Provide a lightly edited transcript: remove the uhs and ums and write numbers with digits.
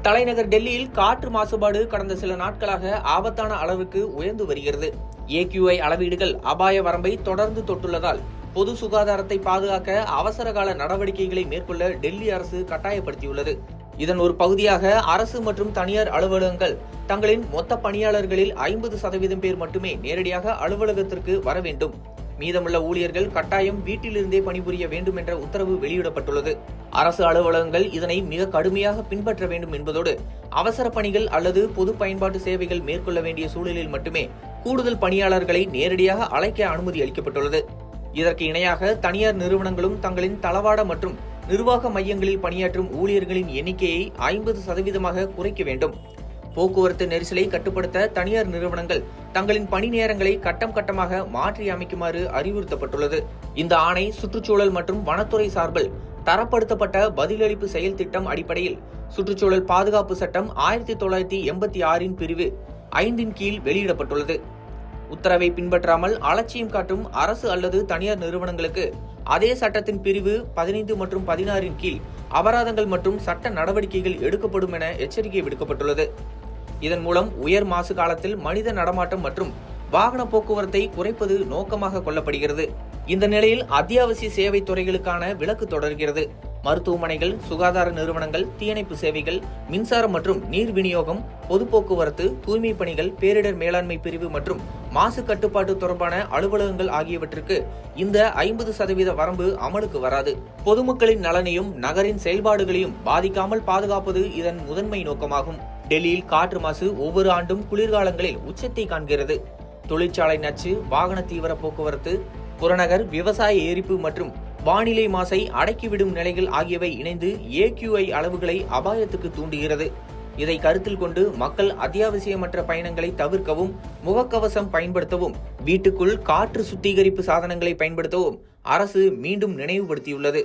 தலைநகர் டெல்லியில் காற்று மாசுபாடு கடந்த சில நாட்களாக ஆபத்தான அளவுக்கு உயர்ந்து வருகிறது. AQI அளவீடுகள் அபாய வரம்பை தொடர்ந்து தொட்டுள்ளதால் பொது சுகாதாரத்தை பாதுகாக்க அவசரகால நடவடிக்கைகளை மேற்கொள்ள டெல்லி அரசு கட்டாயப்படுத்தியுள்ளது. இதன் ஒரு பகுதியாக அரசு மற்றும் தனியார் அலுவலகங்கள் தங்களின் மொத்த பணியாளர்களில் 50% பேர் மட்டுமே நேரடியாக அலுவலகத்திற்கு வர வேண்டும். மீதமுள்ள ஊழியர்கள் கட்டாயம் வீட்டிலிருந்தே பணிபுரிய வேண்டும் என்ற உத்தரவு வெளியிடப்பட்டுள்ளது. அரசு அலுவலகங்கள் இதனை மிக கடுமையாக பின்பற்ற வேண்டும் என்பதோடு அவசர பணிகள் அல்லது பொது பயன்பாட்டு சேவைகள் மேற்கொள்ள வேண்டிய சூழலில் மட்டுமே கூடுதல் பணியாளர்களை நேரடியாக அழைக்க அனுமதி அளிக்கப்பட்டுள்ளது. இதற்கு இணையாக தனியார் நிறுவனங்களும் தங்களின் தளவாட மற்றும் நிர்வாக மையங்களில் பணியாற்றும் ஊழியர்களின் எண்ணிக்கையை 50% குறைக்க வேண்டும். போக்குவரத்து நெரிசலை கட்டுப்படுத்த தனியார் நிறுவனங்கள் தங்களின் பணி நேரங்களை கட்டம் கட்டமாக மாற்றி அமைக்குமாறு அறிவுறுத்தப்பட்டுள்ளது. இந்த ஆணை சுற்றுச்சூழல் மற்றும் வனத்துறை சார்பில் தரப்படுத்தப்பட்ட பதிலளிப்பு செயல் திட்டம் அடிப்படையில் சுற்றுச்சூழல் பாதுகாப்பு சட்டம் 1986 பிரிவு 5 கீழ் வெளியிடப்பட்டுள்ளது. உத்தரவை பின்பற்றாமல் அலட்சியம் காட்டும் அரசு அல்லது தனியார் நிறுவனங்களுக்கு அதே சட்டத்தின் பிரிவு 15 மற்றும் 16 கீழ் அபராதங்கள் மற்றும் சட்ட நடவடிக்கைகள் எடுக்கப்படும் என எச்சரிக்கை விடுக்கப்பட்டுள்ளது. இதன் மூலம் உயர் மாசு காலத்தில் மனித நடமாட்டம் மற்றும் வாகன போக்குவரத்தை குறைப்பது நோக்கமாக கொள்ளப்படுகிறது. இந்த நிலையில் அத்தியாவசிய சேவை துறைகளுக்கான விலக்கு தொடர்கிறது. மருத்துவமனைகள், சுகாதார நிறுவனங்கள், தீயணைப்பு சேவைகள், மின்சாரம் மற்றும் நீர் விநியோகம், பொது போக்குவரத்து, தூய்மை பணிகள், பேரிடர் மேலாண்மை பிரிவு மற்றும் மாசு கட்டுப்பாட்டு தொடர்பான அலுவலகங்கள் ஆகியவற்றுக்கு இந்த 50% வரம்பு அமலுக்கு வராது. பொதுமக்களின் நலனையும் நகரின் செயல்பாடுகளையும் பாதிக்காமல் பாதுகாப்பது இதன் முதன்மை நோக்கமாகும். டெல்லியில் காற்று மாசு ஒவ்வொரு ஆண்டும் குளிர்காலங்களில் உச்சத்தை காண்கிறது. தொழிற்சாலை நச்சு, வாகன தீவிர போக்குவரத்து, புறநகர் விவசாய எரிப்பு மற்றும் வானிலை மாசை அடக்கிவிடும் நிலைகள் ஆகியவை இணைந்து AQI அளவுகளை அபாயத்துக்கு தூண்டுகிறது. இதை கருத்தில் கொண்டு மக்கள் அத்தியாவசியமற்ற பயணங்களை தவிர்க்கவும், முகக்கவசம் பயன்படுத்தவும், வீட்டுக்குள் காற்று சுத்திகரிப்பு சாதனங்களை பயன்படுத்தவும் அரசு மீண்டும் நினைவுபடுத்தியுள்ளது.